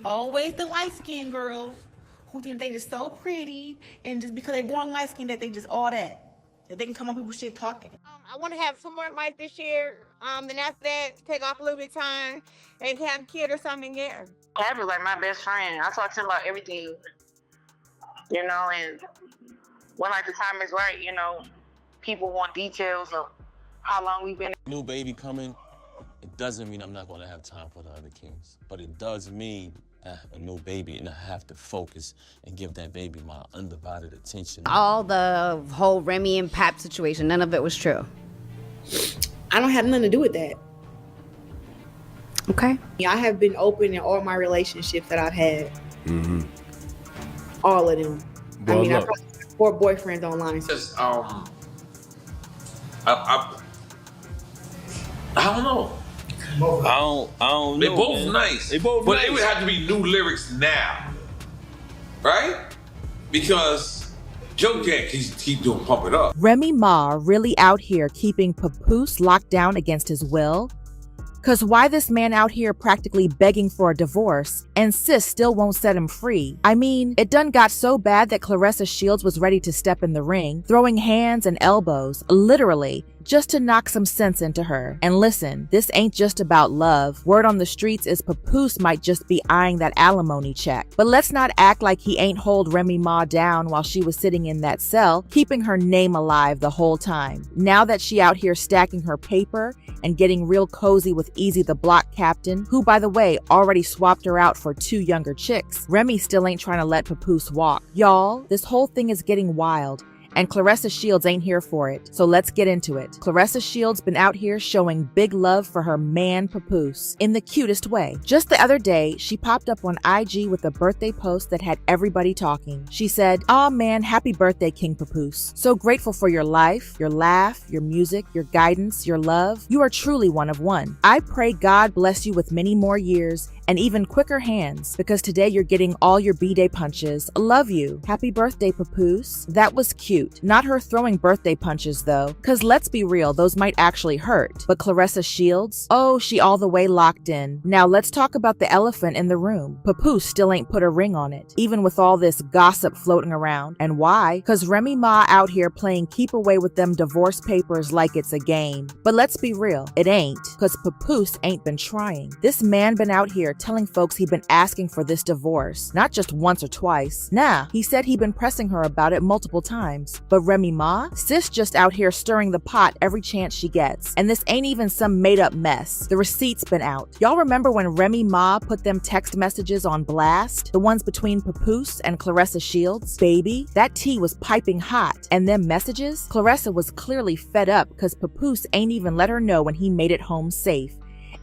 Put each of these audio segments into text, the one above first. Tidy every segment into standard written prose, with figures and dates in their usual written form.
always the light-skinned girls who think they just so pretty, and just because they're born light-skinned that they just all that they can come on people's shit talking. I want to have some more life this year. Then after that, take off a little bit of time and have a kid or something. Yeah. Abby's like my best friend. I talk to her about everything, and when like the time is right, people want details of how long we've been. New baby coming, it doesn't mean I'm not gonna have time for the other kids, but it does mean I have a new baby and I have to focus and give that baby my undivided attention. All the whole Remy and Pap situation, none of it was true. I don't have nothing to do with that. Okay. I have been open in all my relationships that I've had. Mm-hmm. All of them. Well, I probably have 4 boyfriends online. Just, I don't know. I don't know. They're both man. nice. They both but nice. it would have to be new lyrics now. Right? Because Joe can't keep doing Pump It Up. Remy Ma really out here keeping Papoose locked down against his will? Cause why this man out here practically begging for a divorce and sis still won't set him free? I mean, it done got so bad that Claressa Shields was ready to step in the ring, throwing hands and elbows, literally, just to knock some sense into her. And listen, this ain't just about love. Word on the streets is Papoose might just be eyeing that alimony check. But let's not act like he ain't hold Remy Ma down while she was sitting in that cell, keeping her name alive the whole time. Now that she out here stacking her paper and getting real cozy with Easy the block captain, who by the way already swapped her out for 2 younger chicks, Remy still ain't trying to let Papoose walk. Y'all, this whole thing is getting wild. And Claressa Shields ain't here for it, so let's get into it. Claressa Shields been out here showing big love for her man Papoose in the cutest way. Just the other day, she popped up on IG with a birthday post that had everybody talking. She said, "Aw man, happy birthday, King Papoose. So grateful for your life, your laugh, your music, your guidance, your love. You are truly one of one. I pray God bless you with many more years and even quicker hands, because today you're getting all your B-Day punches. Love you. Happy birthday, Papoose." That was cute. Not her throwing birthday punches though, cause let's be real, those might actually hurt. But Claressa Shields, oh, she all the way locked in. Now let's talk about the elephant in the room. Papoose still ain't put a ring on it, even with all this gossip floating around. And why? Cause Remy Ma out here playing keep away with them divorce papers like it's a game. But let's be real, it ain't, cause Papoose ain't been trying. This man been out here telling folks he been asking for this divorce, not just once or twice. Nah, he said he been pressing her about it multiple times. But Remy Ma? Sis just out here stirring the pot every chance she gets. And this ain't even some made up mess. The receipts been out. Y'all remember when Remy Ma put them text messages on blast? The ones between Papoose and Claressa Shields? Baby, that tea was piping hot. And them messages? Claressa was clearly fed up because Papoose ain't even let her know when he made it home safe.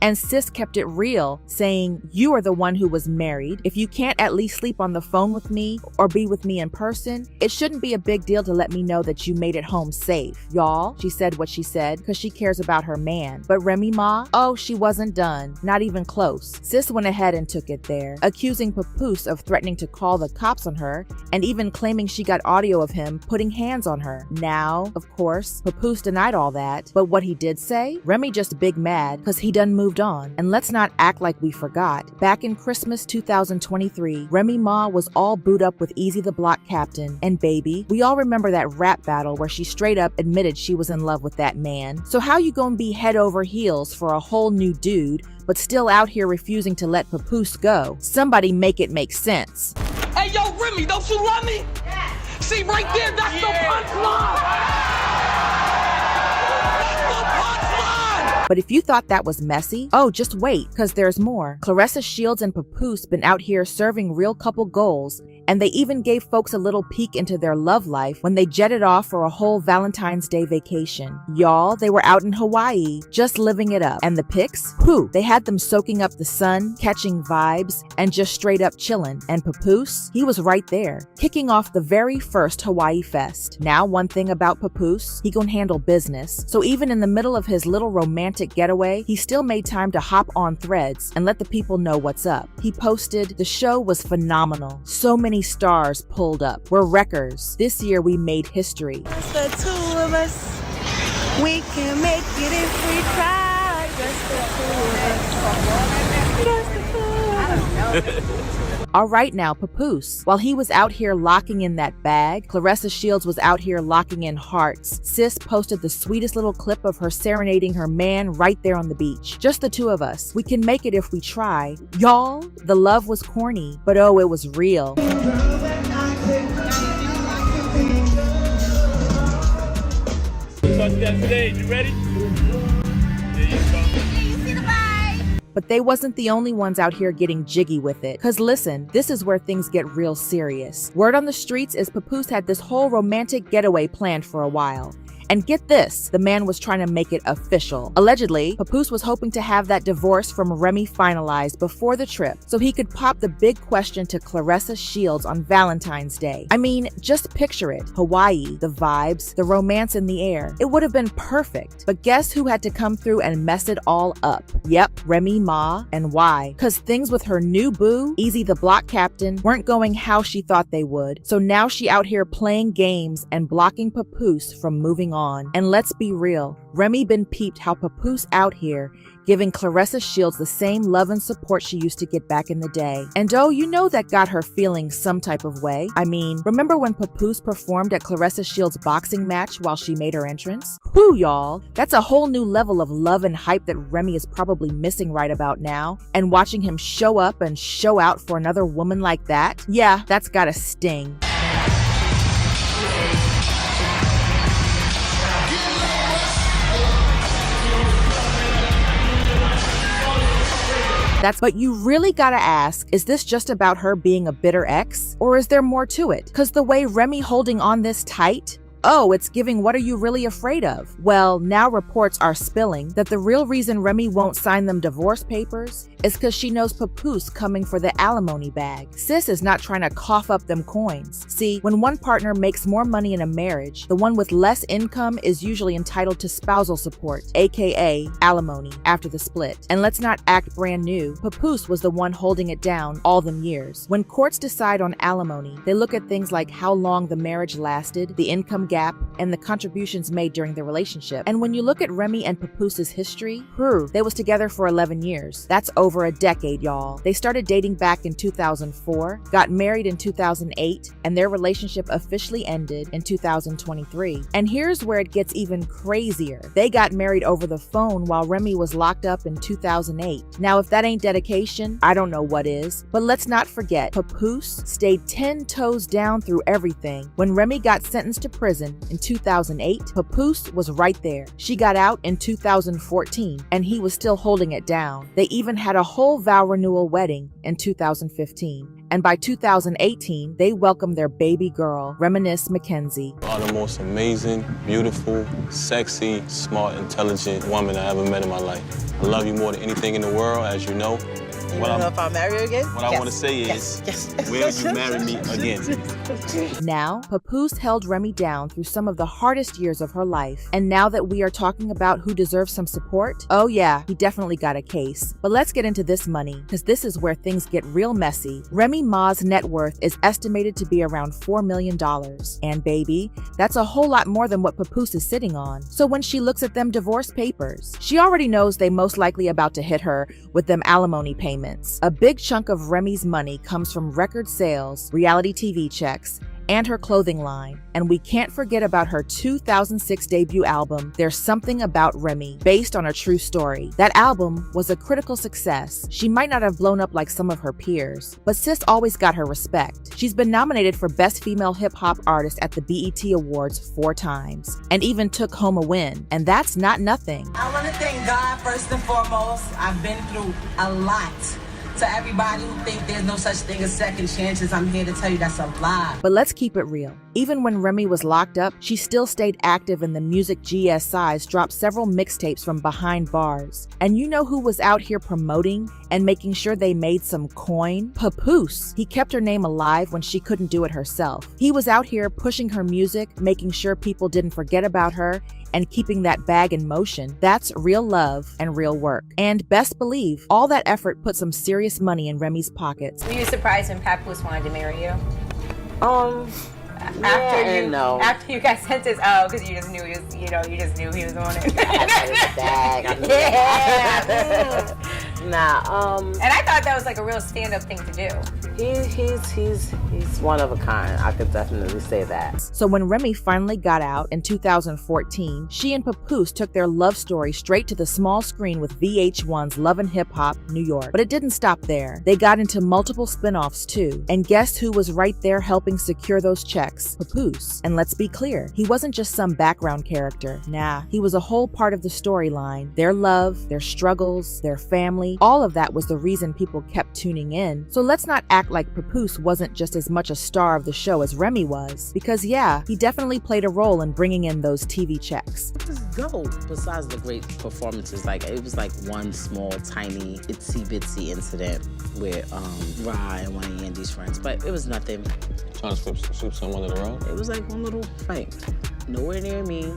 And sis kept it real, saying, "You are the one who was married. If you can't at least sleep on the phone with me or be with me in person, it shouldn't be a big deal to let me know that you made it home safe." Y'all, she said what she said because she cares about her man. But Remy Ma, oh, she wasn't done. Not even close. Sis went ahead and took it there, accusing Papoose of threatening to call the cops on her and even claiming she got audio of him putting hands on her. Now, of course, Papoose denied all that, but what he did say? Remy just big mad because he done moved on. And let's not act like we forgot. Back in Christmas 2023, Remy Ma was all booed up with Easy the block captain. And baby, we all remember that rap battle where she straight up admitted she was in love with that man. So how you gonna be head over heels for a whole new dude, but still out here refusing to let Papoose go? Somebody make it make sense. Hey yo, Remy, don't you love me? Yeah. See right there, that's the punchline. But if you thought that was messy, oh, just wait, cause there's more. Claressa Shields and Papoose been out here serving real couple goals, and they even gave folks a little peek into their love life when they jetted off for a whole Valentine's Day vacation. Y'all, they were out in Hawaii, just living it up. And the pics? Whew, they had them soaking up the sun, catching vibes, and just straight up chillin'. And Papoose, he was right there, kicking off the very first Hawaii Fest. Now, one thing about Papoose, he gon' handle business. So even in the middle of his little romantic getaway, he still made time to hop on Threads and let the people know what's up. He posted, "The show was phenomenal. So many stars pulled up. We're wreckers. This year we made history. Just the two of us. We can make it if we try. Just the two of us. Just the two of us. All right now, Papoose. While he was out here locking in that bag, Claressa Shields was out here locking in hearts. Sis posted the sweetest little clip of her serenading her man right there on the beach. Just the two of us. We can make it if we try. Y'all, the love was corny, but oh, it was real. Touchdown today. You ready? There you go. But they wasn't the only ones out here getting jiggy with it. Cause listen, this is where things get real serious. Word on the streets is Papoose had this whole romantic getaway planned for a while. And get this, the man was trying to make it official. Allegedly, Papoose was hoping to have that divorce from Remy finalized before the trip so he could pop the big question to Claressa Shields on Valentine's Day. I mean, just picture it. Hawaii, the vibes, the romance in the air. It would have been perfect. But guess who had to come through and mess it all up? Yep, Remy Ma. And why? Cause things with her new boo, Easy the block captain, weren't going how she thought they would. So now she out here playing games and blocking Papoose from moving on. And let's be real, Remy been peeped how Papoose out here giving Claressa Shields the same love and support she used to get back in the day. And oh, you know that got her feeling some type of way. I mean, remember when Papoose performed at Claressa Shields' boxing match while she made her entrance? Whew, y'all. That's a whole new level of love and hype that Remy is probably missing right about now. And watching him show up and show out for another woman like that, yeah, that's gotta sting. But you really gotta ask, is this just about her being a bitter ex? Or is there more to it? Cause the way Remy holding on this tight, oh, it's giving what are you really afraid of? Well, now reports are spilling that the real reason Remy won't sign them divorce papers is because she knows Papoose coming for the alimony bag. Sis is not trying to cough up them coins. See, when one partner makes more money in a marriage, the one with less income is usually entitled to spousal support, aka alimony, after the split. And let's not act brand new. Papoose was the one holding it down all them years. When courts decide on alimony, they look at things like how long the marriage lasted, the income gap, and the contributions made during the relationship. And when you look at Remy and Papoose's history, they was together for 11 years. That's over a decade, y'all. They started dating back in 2004, got married in 2008, and their relationship officially ended in 2023. And here's where it gets even crazier. They got married over the phone while Remy was locked up in 2008. Now, if that ain't dedication, I don't know what is. But let's not forget, Papoose stayed 10 toes down through everything. When Remy got sentenced to prison in 2008, Papoose was right there. She got out in 2014, and he was still holding it down. They even had a whole vow renewal wedding in 2015. And by 2018, they welcomed their baby girl, Reminisce Mackenzie. You are the most amazing, beautiful, sexy, smart, intelligent woman I ever met in my life. I love you more than anything in the world, as you know. You want to know if I'll marry you again? What I want to say is, will you marry me again? Now, Papoose held Remy down through some of the hardest years of her life. And now that we are talking about who deserves some support, oh yeah, he definitely got a case. But let's get into this money, because this is where things get real messy. Remy Ma's net worth is estimated to be around $4 million. And baby, that's a whole lot more than what Papoose is sitting on. So when she looks at them divorce papers, she already knows they most likely about to hit her with them alimony payments. A big chunk of Remy's money comes from record sales, reality TV checks, and her clothing line. And we can't forget about her 2006 debut album, There's Something About Remy, based on a true story. That album was a critical success. She might not have blown up like some of her peers, but sis always got her respect. She's been nominated for Best Female Hip Hop Artist at the BET Awards 4 times, and even took home a win. And that's not nothing. I want to thank God first and foremost. I've been through a lot. To everybody who think there's no such thing as second chances, I'm here to tell you that's a lie. But let's keep it real. Even when Remy was locked up, she still stayed active in the music GSIs, dropped several mixtapes from behind bars. And you know who was out here promoting and making sure they made some coin? Papoose. He kept her name alive when she couldn't do it herself. He was out here pushing her music, making sure people didn't forget about her, and keeping that bag in motion. That's real love and real work. And best believe, all that effort put some serious money in Remy's pockets. Were you surprised when Papoose wanted to marry you? After you got sentenced, because you just knew he was on it. Nah, and I thought that was like a real stand-up thing to do. He's one of a kind. I could definitely say that. So when Remy finally got out in 2014, she and Papoose took their love story straight to the small screen with VH1's Love and Hip Hop New York. But it didn't stop there. They got into multiple spin-offs too. And guess who was right there helping secure those checks? Papoose. And let's be clear, he wasn't just some background character. Nah, he was a whole part of the storyline. Their love, their struggles, their family, all of that was the reason people kept tuning in. So let's not act like Papoose wasn't just as much a star of the show as Remy was. Because yeah, he definitely played a role in bringing in those TV checks. Just go. Besides the great performances, like it was like one small, tiny, itsy bitsy incident with Ra and one of Yandy's friends, but it was nothing. Trying to sweep someone in the road? It was like one little fight. Nowhere near me.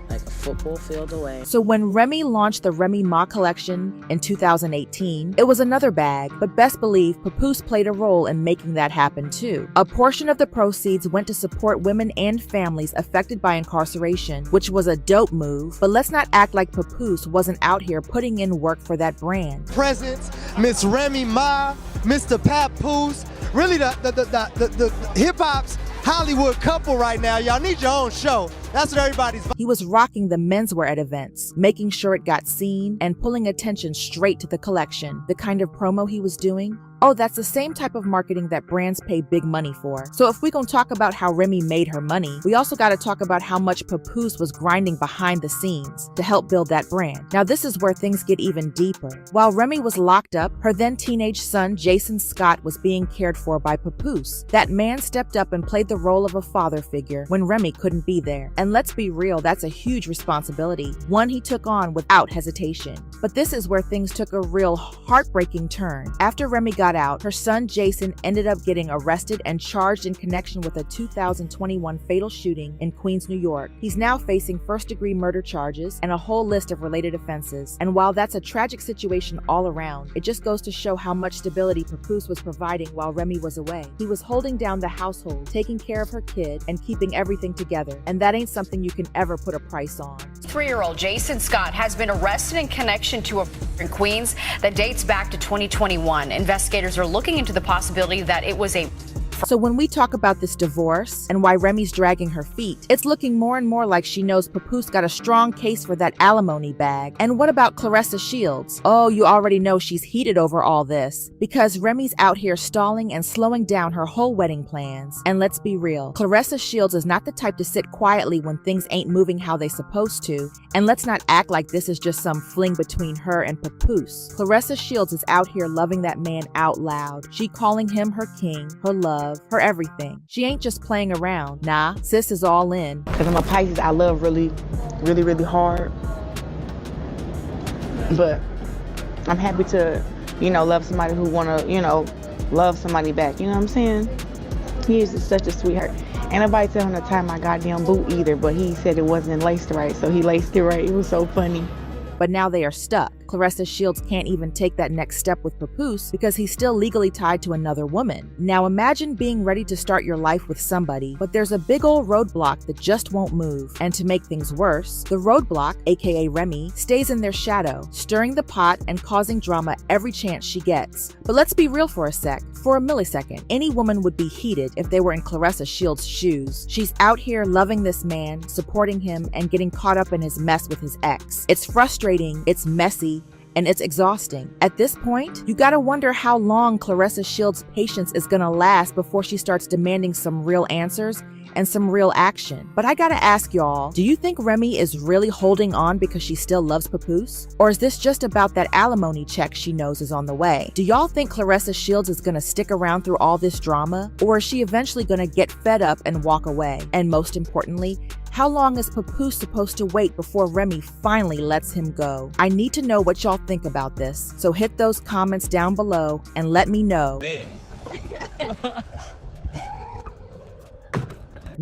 Like a football field away. So when Remy launched the Remy Ma collection in 2018, it was another bag, but best believe Papoose played a role in making that happen too. A portion of the proceeds went to support women and families affected by incarceration, which was a dope move, but let's not act like Papoose wasn't out here putting in work for that brand. Presence, Miss Remy Ma, Mr. Papoose, really the hip-hop's Hollywood couple right now. Y'all need your own show. That's what everybody's. He was rocking the menswear at events, making sure it got seen, and pulling attention straight to the collection. The kind of promo he was doing, oh, that's the same type of marketing that brands pay big money for. So if we're gonna talk about how Remy made her money, we also gotta talk about how much Papoose was grinding behind the scenes to help build that brand. Now this is where things get even deeper. While Remy was locked up, her then teenage son, Jason Scott, was being cared for by Papoose. That man stepped up and played the role of a father figure when Remy couldn't be there. And let's be real, that's a huge responsibility, one he took on without hesitation. But this is where things took a real heartbreaking turn. After Remy got out, her son Jason ended up getting arrested and charged in connection with a 2021 fatal shooting in Queens, New York. He's now facing first-degree murder charges and a whole list of related offenses. And while that's a tragic situation all around, it just goes to show how much stability Papoose was providing while Remy was away. He was holding down the household, taking care of her kid, and keeping everything together. And that ain't something you can ever put a price on. 3-year-old Jason Scott has been arrested in connection to a in Queens that dates back to 2021. Investigators are looking into the possibility that it was a. So when we talk about this divorce and why Remy's dragging her feet, it's looking more and more like she knows Papoose got a strong case for that alimony bag. And what about Claressa Shields? Oh, you already know she's heated over all this because Remy's out here stalling and slowing down her whole wedding plans. And let's be real, Claressa Shields is not the type to sit quietly when things ain't moving how they supposed to. And let's not act like this is just some fling between her and Papoose. Claressa Shields is out here loving that man out loud. She calling him her king, her love, her everything. She ain't just playing around. Nah, sis is all in. Because I'm a Pisces, I love really hard. But I'm happy to, love somebody who want to, love somebody back. You know what I'm saying? He is just such a sweetheart. Ain't nobody tell him to tie my goddamn boot either, but he said it wasn't laced right, so he laced it right. It was so funny. But now they are stuck. Claressa Shields can't even take that next step with Papoose because he's still legally tied to another woman. Now imagine being ready to start your life with somebody, but there's a big old roadblock that just won't move. And to make things worse, the roadblock, aka Remy, stays in their shadow, stirring the pot and causing drama every chance she gets. But let's be real for a millisecond. Any woman would be heated if they were in Claressa Shields' shoes. She's out here loving this man, supporting him, and getting caught up in his mess with his ex. It's frustrating, it's messy, and it's exhausting. At this point, you gotta wonder how long Claressa Shields' patience is gonna last before she starts demanding some real answers and some real action. But I gotta ask y'all, do you think Remy is really holding on because she still loves Papoose? Or is this just about that alimony check she knows is on the way? Do y'all think Claressa Shields is gonna stick around through all this drama? Or is she eventually gonna get fed up and walk away? And most importantly, how long is Papoose supposed to wait before Remy finally lets him go? I need to know what y'all think about this. So hit those comments down below and let me know.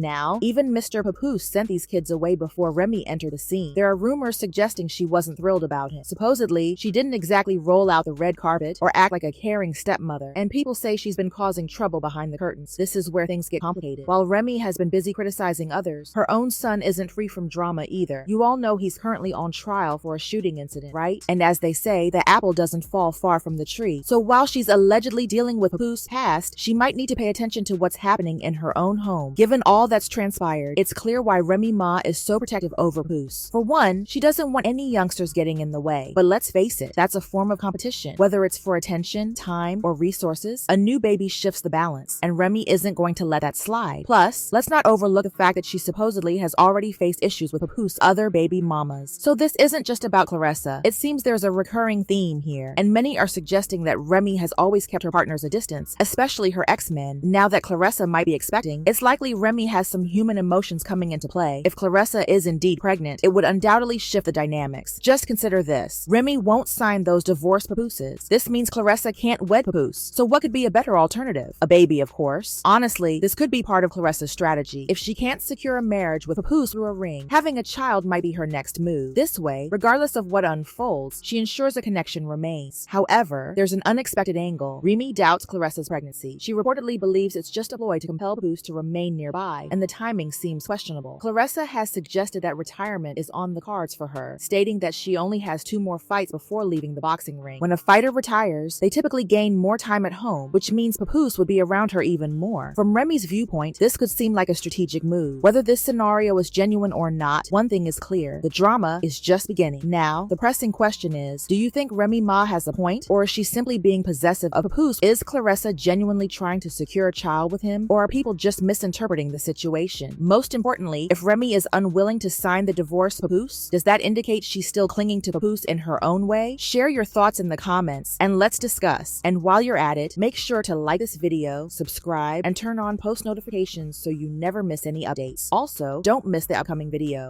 Now, even Mr. Papoose sent these kids away before Remy entered the scene. There are rumors suggesting she wasn't thrilled about him. Supposedly, she didn't exactly roll out the red carpet or act like a caring stepmother, and people say she's been causing trouble behind the curtains. This is where things get complicated. While Remy has been busy criticizing others, her own son isn't free from drama either. You all know he's currently on trial for a shooting incident, right? And as they say, the apple doesn't fall far from the tree. So while she's allegedly dealing with Papoose's past, she might need to pay attention to what's happening in her own home. Given all that's transpired, it's clear why Remy Ma is so protective over Papoose. For one, she doesn't want any youngsters getting in the way. But let's face it, that's a form of competition. Whether it's for attention, time, or resources, a new baby shifts the balance, and Remy isn't going to let that slide. Plus, let's not overlook the fact that she supposedly has already faced issues with Papoose's other baby mamas. So this isn't just about Claressa. It seems there's a recurring theme here, and many are suggesting that Remy has always kept her partners a distance, especially her ex-men. Now that Claressa might be expecting, it's likely Remy has some human emotions coming into play. If Claressa is indeed pregnant, it would undoubtedly shift the dynamics. Just consider this. Remy won't sign those divorce Papooses. This means Claressa can't wed Papoose. So what could be a better alternative? A baby, of course. Honestly, this could be part of Claressa's strategy. If she can't secure a marriage with Papoose through a ring, having a child might be her next move. This way, regardless of what unfolds, she ensures a connection remains. However, there's an unexpected angle. Remy doubts Claressa's pregnancy. She reportedly believes it's just a ploy to compel Papoose to remain nearby, and the timing seems questionable. Claressa has suggested that retirement is on the cards for her, stating that she only has 2 more fights before leaving the boxing ring. When a fighter retires, they typically gain more time at home, which means Papoose would be around her even more. From Remy's viewpoint, this could seem like a strategic move. Whether this scenario is genuine or not, one thing is clear. The drama is just beginning. Now, the pressing question is, do you think Remy Ma has a point, or is she simply being possessive of Papoose? Is Claressa genuinely trying to secure a child with him, or are people just misinterpreting the situation? Most importantly, if Remy is unwilling to sign the divorce Papoose, does that indicate she's still clinging to Papoose in her own way? Share your thoughts in the comments, and let's discuss. And while you're at it, make sure to like this video, subscribe, and turn on post notifications so you never miss any updates. Also, don't miss the upcoming video.